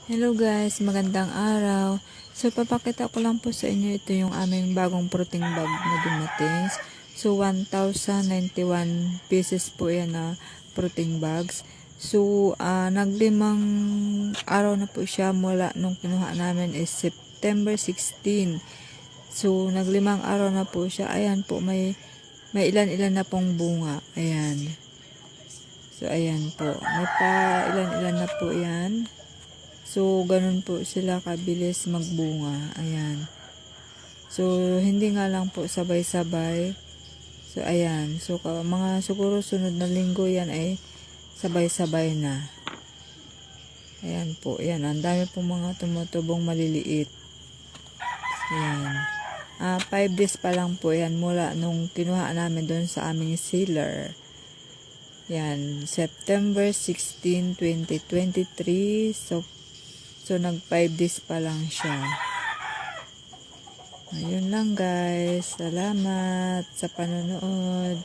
Hello guys, magandang araw. So papakita ko lang po sa inyo, ito yung aming bagong protein bag na dumating. So 1,091 pieces po yan na protein bags. So naglimang araw na po siya mula nung kinuha namin is September 16. So naglimang araw na po siya. Ayan po, may ilan-ilan na pong bunga. Ayan. So ayan po, may pa ilan-ilan na po yan. So, ganun po sila kabilis magbunga. Ayan. So, hindi nga lang po sabay-sabay. So, ayan. So, mga siguro sunod na linggo yan ay sabay-sabay na. Ayan po. Ayan. Ang dami po mga tumutubong maliliit. Ayan. 5 days pa lang po yan mula nung kinuha namin doon sa aming sealer. Yan. September 16, 2023. So, nag 5 days pa lang siya. Ayun lang guys. Salamat sa panonood.